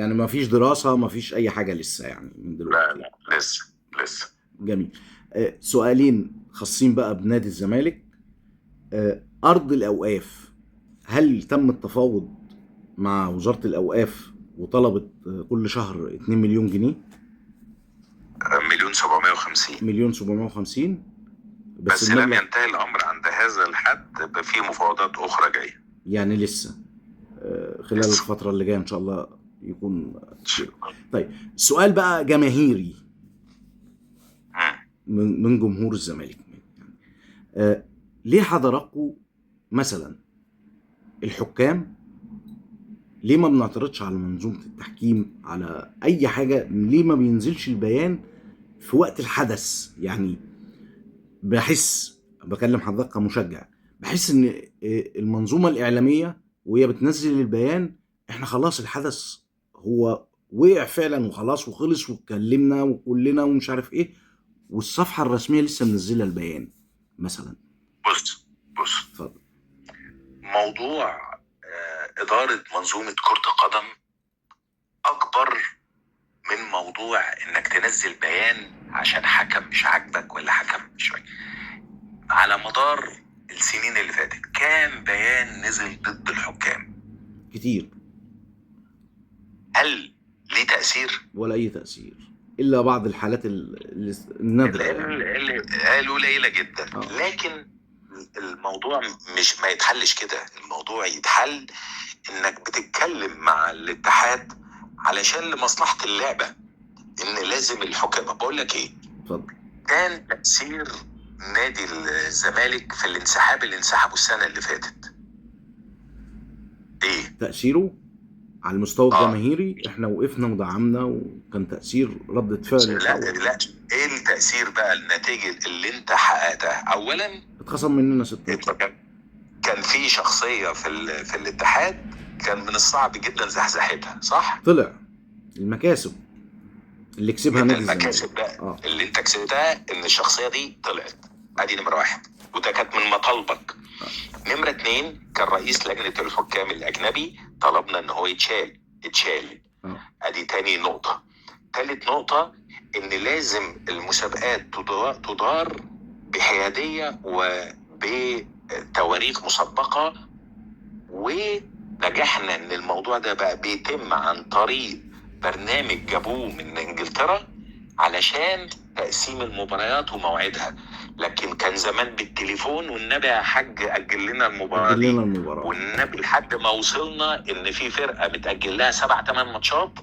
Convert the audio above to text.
يعني ما فيش دراسة، ما فيش اي حاجة لسه يعني من لا دلوقتي؟ لا، لسه. جميل. سؤالين خاصين بقى بنادي الزمالك. ارض الاوقاف، هل تم التفاوض مع وزارة الاوقاف وطلبت كل شهر 2 مليون جنيه؟ 1,750,000. مليون 750. بس بس لم المبلغ ينتهي الامر عند هذا الحد، في مفاوضات اخرى جايه. يعني لسه خلال لسه. الفترة اللي جاية إن شاء الله يكون كده. طيب، سؤال بقى جماهيري مم. من جمهور الزمالك. آه، ليه حضراتكم مثلا الحكام، ليه ما بنعترضش على منظومة التحكيم، على أي حاجة؟ ليه ما بينزلش البيان في وقت الحدث؟ يعني بحس، بكلم حضرتك كمشجع، بحس إن المنظومة الإعلامية وهي بتنزل البيان، إحنا خلاص الحدث هو وقع فعلا وخلاص وخلص واتكلمنا وكلنا ومش عارف إيه، والصفحة الرسمية لسه منزلة البيان مثلا. بص، اتفضل. موضوع إدارة منظومة كرة القدم أكبر من موضوع إنك تنزل بيان عشان حكم مش عاجبك ولا حكم مش عاجبك. على مدار السنين اللي فاتت كام بيان نزل ضد الحكام؟ كتير. هل ليه تأثير؟ ولا أي تأثير، إلا بعض الحالات النادرة يعني. قليلة جدا. لكن الموضوع مش ما يتحلش كده. الموضوع يتحل انك بتتكلم مع الاتحاد علشان لمصلحة اللعبة، ان لازم الحكام. بقول لك ايه، اتفضل. كان تأثير نادي الزمالك في الانسحاب اللي انسحبوا السنة اللي فاتت ايه؟ تأثيره على المستوى الجماهيري، احنا وقفنا ودعمنا، وكان تأثير ردة فعل فوري. لا، ايه التأثير بقى؟ النتيجة اللي انت حققتها. اولا اتخصم مننا 6 نقاط. كان في شخصية في الاتحاد كان من الصعب جدا زحزحتها، صح؟ طلع المكاسب اللي كسبها من نادي المكاسب الزمالك. بقى اللي انت كسبتها ان الشخصية دي طلعت. ادي نمرة واحد، وده كانت من مطالبك. نمرة 2، كان رئيس لجنة الحكام الأجنبي طلبنا إن هو يتشال. أدي تاني نقطة. تالت نقطة، إن لازم المسابقات تدار بحيادية وبتواريخ مسبقة، ونجحنا إن الموضوع ده بقى بيتم عن طريق برنامج جابوه من إنجلترا علشان تقسيم المباريات وموعدها. لكن كان زمان بالتليفون، والنبي يا حاج أجل لنا المباراة دي، والنبي لحد ما وصلنا إن في فرقة بتأجل لها 7-8 ماتشات